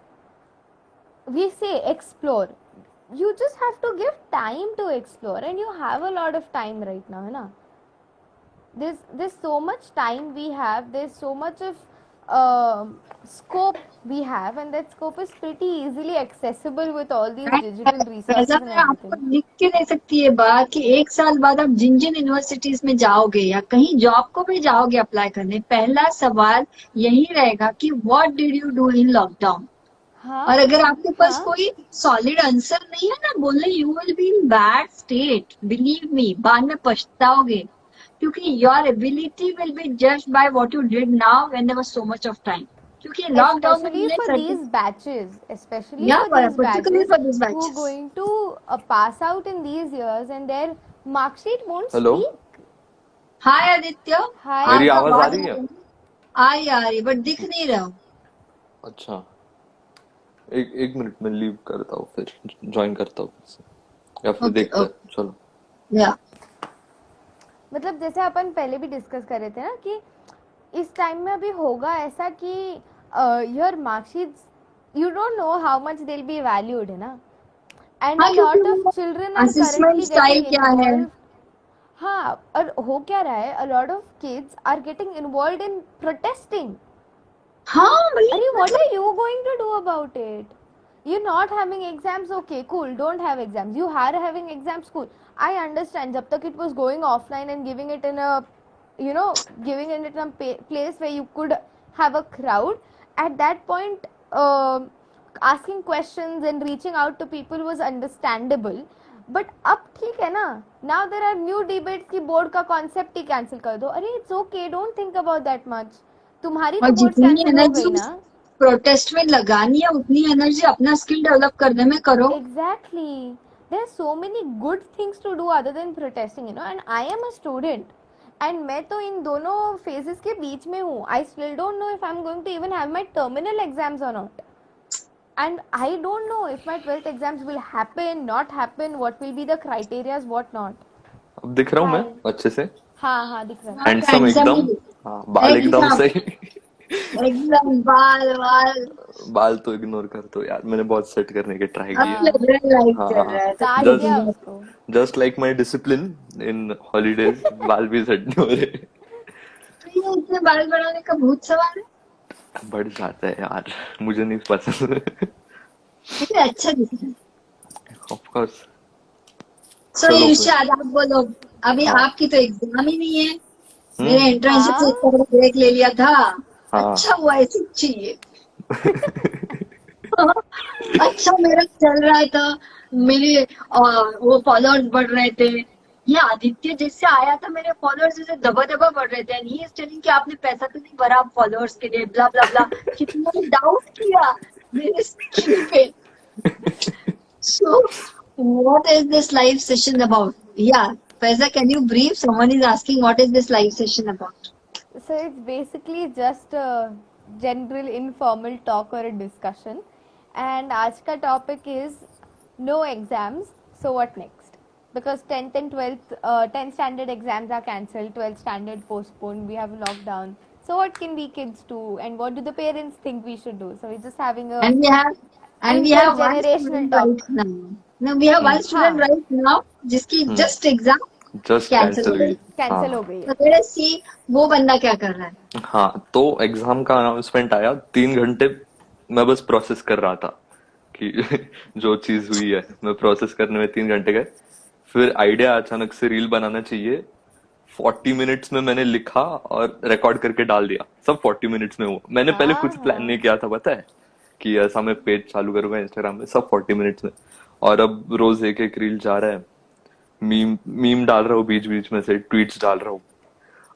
We say explore, you just have to give time to explore, and you have a lot of time right now, है ना. There's so much time we have, there's so much of scope we have, and that scope is pretty easily accessible with all these digital resources ऐसा and मैं आपको everything. लिख के दे सकती है बात कि 1 साल बाद आप जिन जिन यूनिवर्सिटीज में जाओगे या कहीं जॉब को भी जाओगे अप्लाई करने, पहला सवाल यही रहेगा कि what did you do in lockdown. हाँ. और अगर आपके पास हाँ. कोई सॉलिड आंसर नहीं है ना, बोले you will be in bad state. Believe me, बाद में पछताओगे, क्योंकि your ability will be judged by what you did now when there was so much of time. क्योंकि लॉकडाउन में Especially हमने for these batches, especially या for these particularly batches for this who are batches. going to pass out in these years and their mark sheet won't hello, speak. Hi Aditya. Hi. मेरी आपका आवाज आ आवाज रही है? आ रही बट दिख नहीं रहा हूँ. अच्छा, एक मिनट में लीव करता हूँ, फिर ज्वाइन करता हूँ फिर से, या फिर ओके देखते हैं. चलो. या मतलब जैसे अपन पहले भी डिस्कस कर रहे थे ना कि इस टाइम में अभी होगा ऐसा कि your marksheets, you don't know how much they will be valued, है ना. एंड अ हाँ, लॉट क्योंकि of children are assessment currently still getting क्या है. इन्वॉल्व. हाँ, और हो क्या रहा है, a lot of kids are getting involve in protesting. हाँ भाई, Arey, what are you going to do about it? You're not having exams, okay, cool, don't have exams. You are having exams, cool. I understand, jab tak it was going offline and giving it in a, you know, giving it in a place where you could have a crowd, at that point, asking questions and reaching out to people was understandable. But अब ठीक है ना, now there are new debates की board का concept ही cancel कर दो. अरे it's okay, don't think about that much. तुम्हारी और तो बोर्ड जितनी कैंसिल हो एनर्जी गई ना. प्रोटेस्ट में लगानी है उतनी एनर्जी अपना स्किल डेवलप करने में करो. Exactly. There are so many good things to do other than protesting, you know. And I am a student. And मैं तो इन दोनों phases के बीच में हूँ. I still don't know if I'm going to even have my terminal exams or not. And I don't know if my 12th exams will happen, not happen, what will be the criterias, what not. अब दिख रहा हूँ मैं Hi. अच्छे से, हाँ हाँ दिख रहा है. हैंडसम एकदम. हाँ, बाल एकदम एकदम सही. एकदम बाल बाल बाल तो इग्नोर कर दो यार, मैंने बहुत सेट करने के ट्राई अब किए. लग रहा है लाइफ हाँ चल हाँ, रहा है तो काट फिर दिया जस्ट उसको. Just like my discipline in holidays, बाल भी सेट नहीं हो रहे. तो ये इतने बाल बढ़ाने का भूत सवाल है. बढ़ जाता है यार, मुझे नहीं पसंद. मुझे अच्छा दिख रहा है। Of course. सो चलो फिर। इरशाद आप बोलो, अभी हाँ। आपकी तो एग्जाम ही नहीं है। मेरे हम्म। इंटर्नशिप से हाँ इतना बड़ा ब्रेक ले लिया था। हाँ। अच्छा हुआ, ऐसे चाहिए। अच्छा मेरा चल रहा था, मेरे वो फॉलोअर्स बढ़ रहे थे। ये आदित्य जैसे आया था, मेरे फॉलोअर्स जैसे दबा दबा बढ़ रहे थे, एंड ही इज टेलिंग कि आपने पैसा तो नहीं भरा फॉलोअर्स के लिए, ब्ला ब्ला ब्ला। कितना डाउट किया मेरे स्किल पे। So what is this live session about? या Faiza, can you brief? Someone is asking what is this live session about? So it's basically just a general informal talk or a discussion. And आज का topic is no exams. So what next? Because 10th and 12th, 10th standard exams are cancelled, 12th standard postponed. We have lockdown. So what can we kids do? And what do the parents think we should do? So we're just having a And we have one intergenerational student right talk. now. No, we have one student हाँ right now जिसकी हम्म। just exam just cancel हो cancel गई। हुई। cancel हाँ। हो गई है. So let us see वो बंदा क्या कर रहा है। हाँ, तो एग्जाम का अनाउंसमेंट आया, 3 घंटे मैं बस प्रोसेस कर रहा था कि जो चीज हुई है मैं प्रोसेस करने में 3 घंटे गए। फिर आइडिया अचानक से रील बनाना चाहिए, 40 मिनट्स में मैंने लिखा और रिकॉर्ड करके डाल दिया, सब 40 मिनट्स में हुआ। मैंने पहले कुछ प्लान नहीं हाँ किया था, पता है, कि ऐसा मैं पेज चालू करूंगा इंस्टाग्राम में, सब 40 मिनट्स में। और अब रोज एक एक रील जा रहा है, मीम मीम डाल रहा हूँ, बीच बीच में से ट्वीट्स डाल रहा हूँ।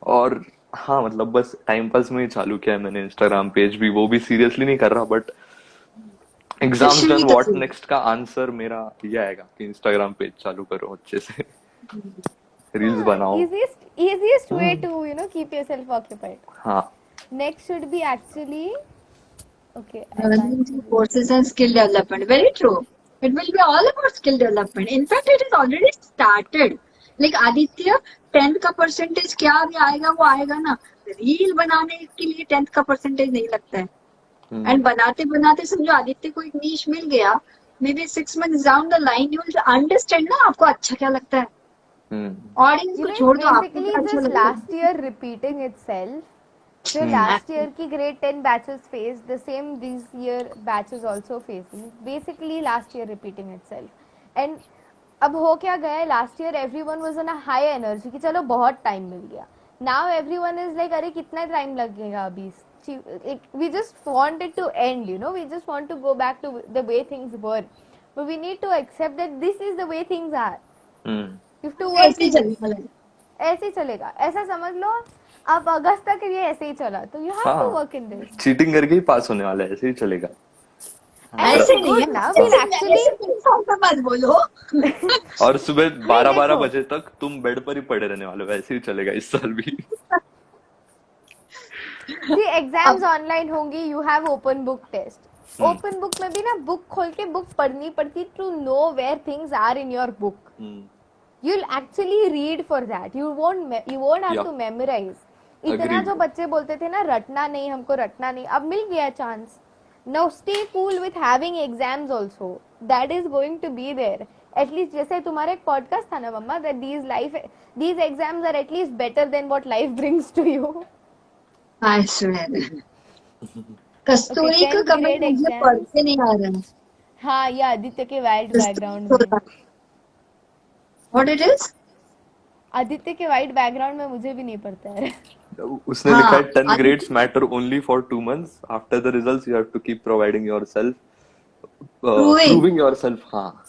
और हाँ, मतलब बस टाइम पास में ही चालू किया है मैंने इंस्टाग्राम पेज भी, वो भी सीरियसली नहीं कर रहा, बट एग्जाम्स क्वेश्चन डन भी तो व्हाट सही। नेक्स्ट का आंसर मेरा ये आएगा कि इंस्टाग्राम पेज चालू करो, अच्छे से रील्स हाँ, बनाओ। easiest way hmm. to keep yourself occupied. हाँ। Next should be actually okay. I Learning can't through tell you. courses and skill development. Very true. It will be all about skill development. In fact, it is already started. Like Aditya, 10th का percentage क्या भी आएगा वो आएगा ना। Reel बनाने के लिए 10th का परसेंटेज नहीं लगता है। हम्म। एंड बनाते बनाते समझो आदित्य को एक नीश मिल गया, may be 6 months down the line you will understand ना आपको अच्छा क्या लगता है। हम्म। ऑडियंस को It's छोड़ दो, आपको basically क्या अच्छा just लगता last year repeating itself. जो हम्म। last year की grade 10 batches faced, the same this year batches also facing. Basically last year repeating itself. And अब हो क्या गया है, last year everyone was on a high energy कि चलो बहुत time मिल गया. Now everyone is like अरे कितना time लगेगा अभी. We just want it to end, we just want to go back to the way things were. But we need to accept that this is the way things are. Hmm. You have to है। work ऐसे ही in this. चलने वाला है। ऐसे ही चलेगा, ऐसा समझ लो। अब अगस्त तक ये ऐसे ही चला, तो यू हैव टू हाँ, वर्क इन दिस चीटिंग करके ही पास होने वाला है, ऐसे ही चलेगा। एंड र- इट्स ऐसे नहीं गुड है, ना, हाँ। वील एक्चुअली ऐसे प्लेटफॉर्म पे मत बोलो। और सुबह नहीं 12-12 देखो, बजे तक तुम बेड पर ही पड़े रहने वाले हो, ऐसे ही चलेगा इस साल भी। सी एग्जाम्स अब ऑनलाइन होंगी, you have open book test. Hmm. Open book में भी ना बुक खोल के बुक पढ़नी पड़ती to know where things are in your book. Hmm. You'll actually read for that. You won't have या to memorize. इतना अग्रीड। जो बच्चे बोलते थे ना रटना नहीं, हमको रटना नहीं, अब मिल गया chance. Now stay cool with having exams also. That is going to be there. At least जैसे तुम्हारा एक podcast था ना मम्मा, that these exams are at least better than what life brings to you. I swear. Okay, कस्तूरी का 10th comment grade मुझे पढ़ exams. के नहीं आ रहा है। हाँ, ये आदित्य के वाइट कस्तूरी बैकग्राउंड को में. बता। What it is? आदित्य के वाइट बैकग्राउंड में मुझे भी नहीं पड़ता है. उसने लिखा है हाँ 10th Aditya grades matter only for 2 months. After the results, you have to keep providing yourself, proving. proving yourself. हाँ,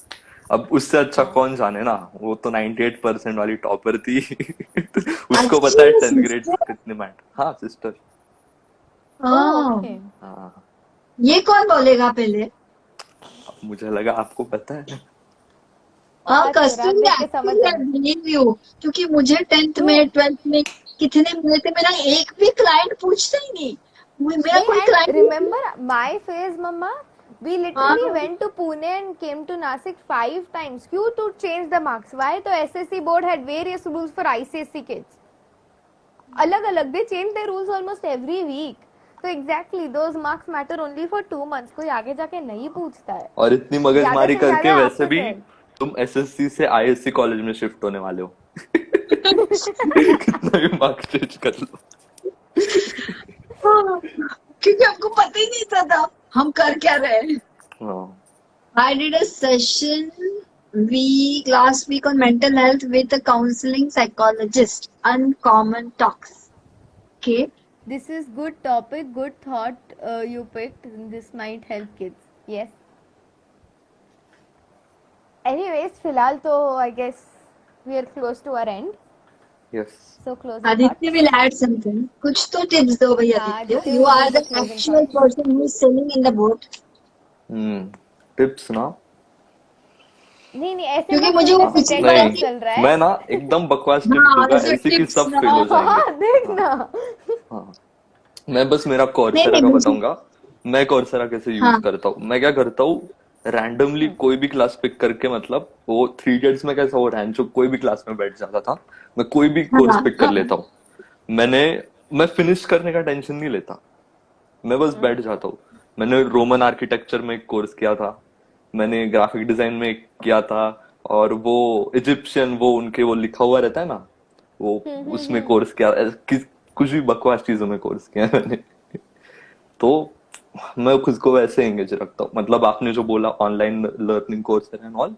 अब उससे अच्छा कौन जाने ना, वो तो 98% वाली टॉपर थी। उसको पता है 10th grades सिस्टर। कितने मैटर। हाँ, सिस्टर। Oh okay. हाँ, ये कौन बोलेगा पहले? मुझे लगा आपको पता है। हाँ पक्का चुराग कस्तूरी देख के समझ एक्चुअली आई जाना. बिलीव यू, क्योंकि मुझे 10th ट्रू. में 12th में कितने मिले थे, मेरा एक भी क्लाइंट पूछता ही नहीं। मेरा कोई नहीं, and client remember my phase, Mama? We literally हाँ went to Pune and came to Nasik 5 times. क्यों? To change the marks. Why? तो SSC board had various rules for ICSE kids. अलग-अलग, they change their rules almost every week. So exactly, those marks matter only for 2 months. कोई आगे जाके नहीं पूछता है. और इतनी ज्यादा मगजमारी से करके ज्यादा वैसे आपको भी चाहिए. तुम एसएससी से आईएससी कॉलेज में शिफ्ट होने वाले हो। कितना भी मार्क्स चेंज कर लो। हाँ, क्योंकि हमको पता ही नहीं था हम कर क्या रहे हैं। हाँ, I did a session last week on mental health with a counseling psychologist. Uncommon talks. Okay. This is good topic, good thought you picked. This might help kids. Yes. Anyways, फिलहाल तो I guess we are close to our end. Yes. So closing Aditya thoughts. will add something. कुछ तो tips दो भैया हाँ, Aditya. Aditya You will are give the the closing actual thoughts. person who is sailing in the boat. Tips ना नहीं ऐसे क्योंकि मत मुझे बोल वो जैसे पिछली TED बार talk नहीं, चल रहा है. मैं ना एकदम बकवास टिप हाँ, दूंगा ऐसे ऐसे कि tips सब ना. फेल हो जाएंगे. हाँ देखना. हाँ, मैं बस मेरा नहीं कोर्सेरा नहीं का मुझे. बताऊंगा. मैं कोर्सेरा कैसे यूज हाँ करता हूँ. मैं क्या करता हूँ, रैंडमली कोई भी क्लास पिक करके, मतलब वो 3 इडियट्स में कैसा वो रैंचो कोई भी क्लास में बैठ जाता था, मैं कोई भी कोर्स हाँ पिक कर हाँ. लेता हूँ. मैं फिनिश करने का टेंशन नहीं लेता, मैं बस बैठ जाता हूँ. मैंने रोमन आर्किटेक्चर में एक कोर्स किया था, मैंने ग्राफिक डिजाइन में एक किया था, और वो इजिप्शियन वो उनके वो लिखा हुआ रहता है ना, वो उसमें कोर्स किया. कुछ भी बकवास चीजों में कोर्स किया है मैंने. तो मैं खुद को वैसे एंगेज रखता हूँ. मतलब आपने जो बोला online learning course and all,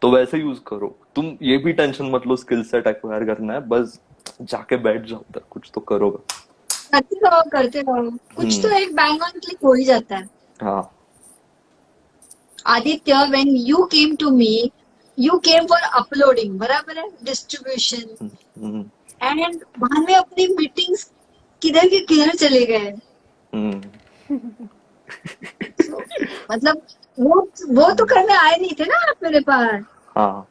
तो वैसे यूज करो. तुम ये भी टेंशन मत लो स्किल सेट एक्वायर करना है, बस जाके बैठ जाओ उधर, कुछ तो करोगे. करते रहो कुछ तो एक बैंग ऑन क्लिक हो ही जाता है. हाँ. Aditya, when you came to me, you came for uploading, बराबर है, distribution, हम्म, and बाद में अपनी meetings किधर के किधर चले गए. हम्म, So, मतलब वो तो करने आए नहीं थे ना आप मेरे पास. हाँ.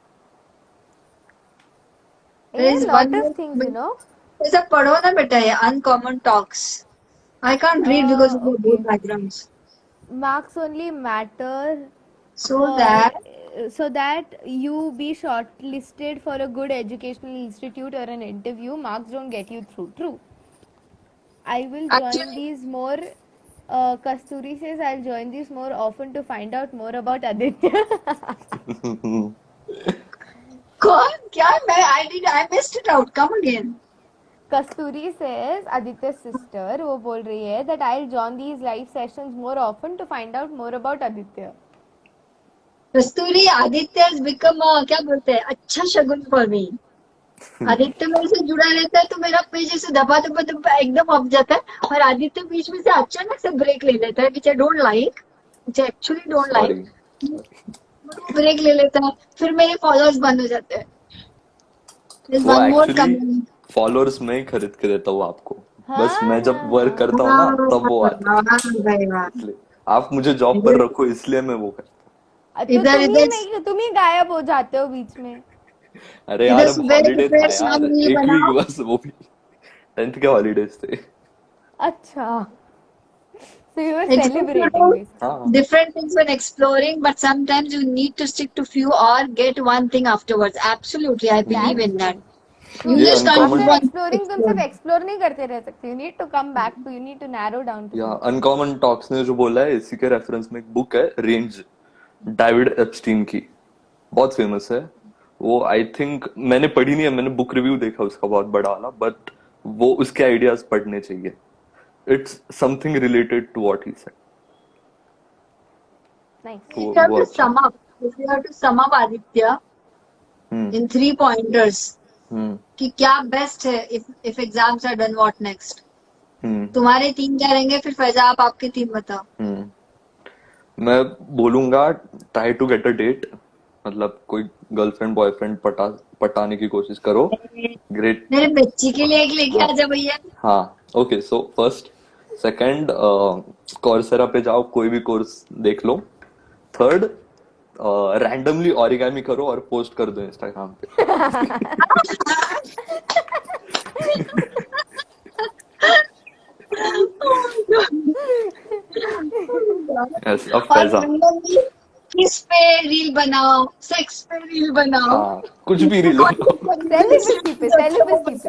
There Yeah, is lot one of more. things, you know. ऐसा पढ़ो ना बेटा ये uncommon talks. I can't read because of the Okay. both backgrounds. Marks only matter So for that so that you be shortlisted for a good educational institute or an interview. Marks don't get you through. True. I will join actually these more. Kasturi says I'll join these more often to find out more about Aditya. कौन क्या मैं I missed it out. Come again. Kasturi says Aditya's sister वो बोल रही है that I'll join these live sessions more often to find out more about Aditya. Kasturi Aditya has become क्या बोलते हैं अच्छा शगुन फॉर मी. आदित्य मेरे से जुड़ा रहता है तो मेरा पेज ऐसे दबा दबा दबा एकदम अप जाता है, और आदित्य बीच में से अचानक से ब्रेक ले लेता है which I don't like, which I actually don't sorry. Like. Break ले लेता है फिर मेरे फॉलोअर्स बंद हो जाते हैं. There's वो one more actually coming. Followers में ही खरीद के देता हूँ आपको. बस मैं जब वर्क करता हूँ ना तब वो आते हैं. इसलिए आप मुझे जॉब पर रखो, इसलिए मैं वो करता हूँ. तो इधर तुम ही गायब हो जाते हो बीच में. अरे यार अब सुबह हॉलीडे था दोपहर यार, शाम रील एक वीक बनाओ. बस, वो भी 10th के हॉलीडेज थे. अच्छा. So you were It's good to celebrating do this. हाँ. different things when exploring, but sometimes you need to stick to few or get one thing afterwards. Absolutely, I believe That's in that. true. You ये just can't uncommon do After one exploring तुम explore. सिर्फ explore नहीं करते रह सकते. You need to come back to, you need to narrow down to या something. Uncommon talks ने जो बोला है, इसी के रेफरेंस में एक बुक है रेंज, डेविड एप्स्टीन की, बहुत फेमस है वो. आई थिंक मैंने पढ़ी नहीं है, मैंने बुक रिव्यू देखा उसका बहुत बड़ा वाला, बट वो उसके आइडियाज पढ़ने चाहिए. It's something related to what he said. Nice. If you have वो to अच्छा. sum up, if you have to sum up Aditya hmm, in 3 pointers, हम्म, कि क्या बेस्ट है if exams are done, what next? हम्म, तुम्हारे 3 क्या रहेंगे, फिर फैजा आप आपके 3 बताओ. हम्म. मैं बोलूंगा try to get a date, मतलब कोई गर्लफ्रेंड बॉयफ्रेंड पटाने की कोशिश करो. ग्रेट. मेरे बच्ची के लिए एक लेके आजा भैया. हाँ. Okay, so first. Second, Coursera पे जाओ, कोई भी कोर्स देख लो. थर्ड, रैंडमली ओरिगामी करो और पोस्ट कर दो इंस्टाग्राम पे. यस, अब और फैजा. randomly किस पे रील बनाओ, सेक्स पे रील बनाओ, हाँ, कुछ भी रील बनाओ. Celibacy पे, celibacy पे.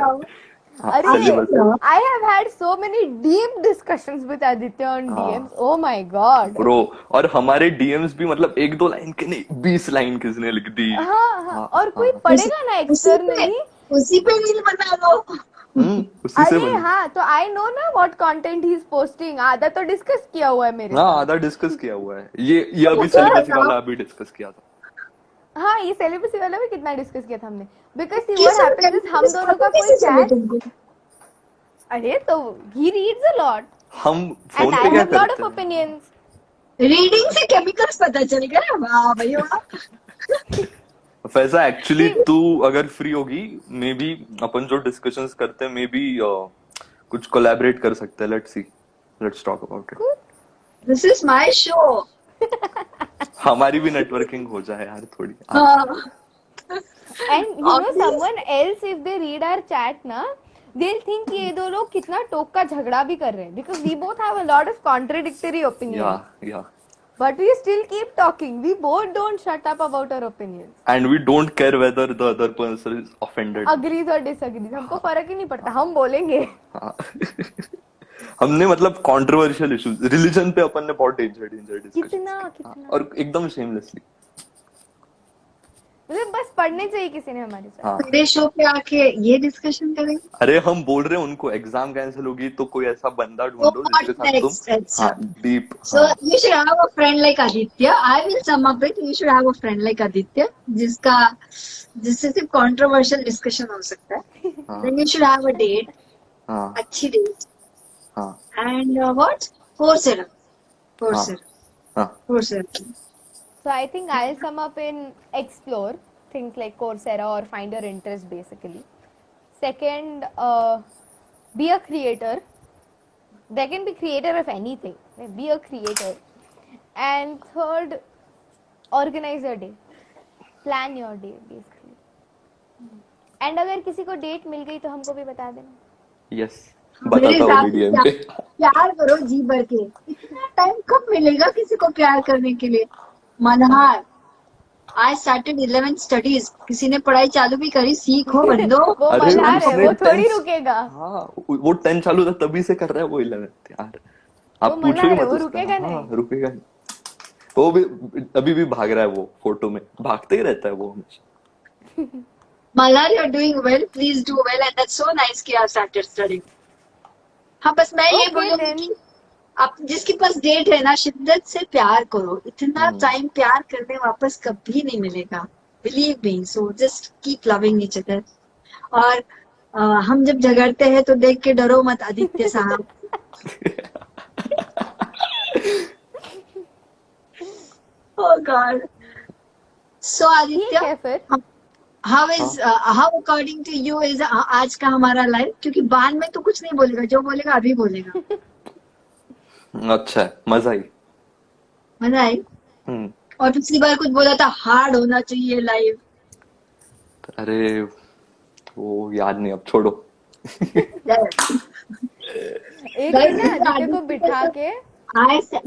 हाँ, अरे, celibate. I have had so many deep discussions with Aditya on हाँ. DMs. Oh my God. Bro, और हमारे डीएम्स भी मतलब 1-2 लाइन के नहीं, 20 लाइन किसने लिख दी. हाँ, हाँ, और कोई हाँ. पढ़ेगा ना उसी पे externally. उसी पे रील बना लो. उसी से अरे बनी। हाँ, तो आई नो ना what content he is posting, आधा तो डिस्कस किया हुआ है मेरे हाँ साथ। आधा डिस्कस किया हुआ है, ये अभी अच्छा, सेलिब्रेसी वाला हाँ। अभी डिस्कस किया था। हाँ, ये सेलिब्रिटी वाला भी कितना डिस्कस किया था हमने, बिकॉज सी व्हाट कैसे हैपेंस इज हम दोनों पता का कोई कैसे चले चैट। तुमको? अरे तो ही रीड्स अ लॉट हम एंड फोन आई पे क्या हैव लॉट करते ऑफ हैं? ओपिनियंस। रीडिंग से केमिकल्स पता चल गया, वाह भाई वाह। फैजा एक्चुअली सी तू अगर फ्री होगी, मे बी अपन जो डिस्कशंस करते हैं मे बी कुछ कोलैबोरेट कर सकते हैं, let's see, let's talk about it. This is my show. हमारी भी नेटवर्किंग हो जाए यार थोड़ी। हाँ, and you know obvious. Someone else if they read our chat ना, they'll think ये दो लोग कितना टोक का झगड़ा भी कर रहे हैं, because we both have a lot of contradictory opinions, या but we still keep talking. We both don't shut up about our opinions. And we don't care whether the other person is offended. Agrees और disagrees हमको फर्क ही नहीं पड़ता, हम बोलेंगे। हाँ। हमने मतलब कंट्रोवर्शियल इश्यूज, रिलीजन पे अपन ने बहुत डेंजर डिस्कशन कितना और एकदम शेमलेसली। मतलब बस पढ़ने चाहिए किसी ने हमारे साथ। हाँ मेरे शो पे आके ये डिस्कशन करेंगे। अरे हम बोल रहे हैं उनको एग्जाम कैंसिल होगी तो कोई ऐसा बंदा ढूंढो Oh, जिसके साथ तुम next. हाँ deep. So you should have a friend like Aditya. I will sum up it. You should have a friend like Aditya, जिससे सिर्फ controversial discussion हो सकता है. हाँ Then you should have a date, हाँ अच्छी date, हाँ and what? Coursera. हाँ Coursera. So I think I'll sum up in explore things like Coursera or find your interest basically. Second, be a creator. There can be creator of anything. Be a creator. And third, organize your day. Plan your day basically. And अगर किसी को date मिल गई तो हमको भी बता देना। Yes मेरे बताता हिसाब हूँ से डीएम पे। प्यार करो जी भर के। इतना टाइम कब मिलेगा किसी को प्यार करने के लिए? Mahnar, I started 11 studies. किसी ने पढ़ाई चालू भी करी, सीखो बंदो। वो अरे मल्हार है, उसने वो थोड़ी 10 रुकेगा। हाँ वो 10 चालू था तभी से कर रहा है वो 11th यार। आप वो पूछो मल्हार ही है, मत वो उसका। रुकेगा हाँ नहीं। रुकेगा नहीं। वो भी अभी भी भाग रहा है, वो फोटो में भागते ही रहता है वो हमेशा। Malhar, you're doing well. Please do well, and that's so nice कि आप started studying. हाँ, बस मैं ये Okay, बोलूंगी then. कि आप जिसके पास डेट है ना, शिद्दत से प्यार करो। इतना टाइम प्यार करने वापस कभी नहीं मिलेगा, believe me. So just keep loving each other. और हम जब झगड़ते हैं तो देख के डरो मत आदित्य साहब। Oh God. So ठीक है आदित्य, फिर। how according to you is आज का हमारा लाइफ? क्योंकि बाद में तो कुछ नहीं बोलेगा, जो बोलेगा अभी बोलेगा। अच्छा है, मजा आई। मजा आई। और पिछली बार कुछ बोला था हार्ड होना चाहिए लाइफ। अरे वो याद नहीं, अब छोड़ो। एक दिन ना आदित्य को बिठा के,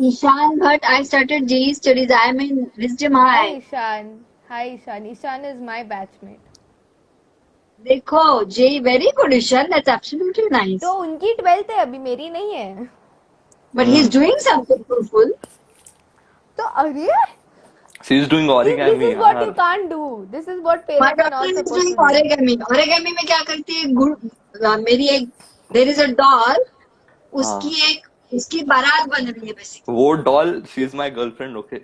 Ishaan Bhatt, I started JEE studies. I am in Wisdom high High. Ishaan, hi Ishaan, Ishaan is my batchmate. देखो JEE, very good Ishaan, that's absolutely nice. तो उनकी 12th है अभी, मेरी नहीं है। But he's doing something fruitful. तो अरे She is doing this origami is what you यार। can't do. This is what My parents are not daughter is supposed doing to do. origami. Origami में क्या करती है? मेरी एक there is a doll. उसकी बारात बन रही है बेसिकली। वो doll, she is my girlfriend, okay.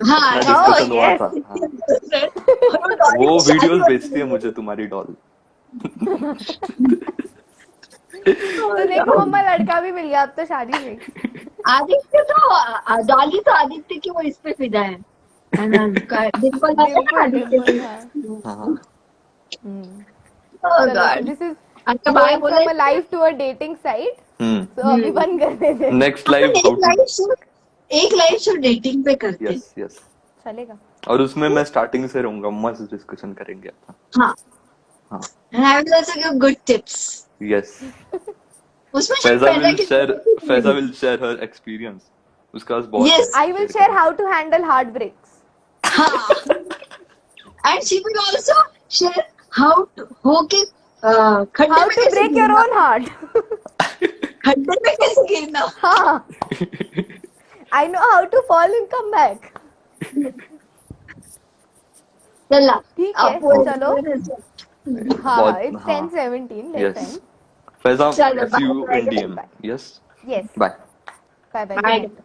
हाँ, अपना oh, डिस्कशन हुआ yes. था। हाँ। वो वीडियोस भेजती है मुझे तुम्हारी डॉल। तो देखो मम्मा, लड़का भी मिल गया अब तो शादी में। आदित्य तो डॉली तो आदित्य की वो इस पे फिदा है ना, डिम्पल आता है ना आदित्य की। हाँ Oh God. This is अच्छा भाई going from a live to a dating site. तो अभी बंद कर देते हैं। नेक्स्ट लाइव एक लाइव शो डेटिंग पे करते हैं। यस यस, चलेगा। और उसमें मैं स्टार्टिंग से रहूंगा, मस्त डिस्कशन करेंगे अपना। हाँ हाँ and I will also give good tips. Yes, उसमें शायद Faiza will share her experience, उसका पास बहुत Yes. I will share how to handle heartbreaks. हाँ, and she will also share how to होके खड्डे How में to कैसे break your गिरना, own heart. खड्डे में कैसे गिरना। हाँ। I know how to fall and come back. चला ठीक है, अब वो- चलो। हाँ, बहुत- it's हाँ। 10:17. Let's Yes. end. फैजा, चलो see you bye in DM. Yes. Yes. Bye. Bye bye. Good bye night.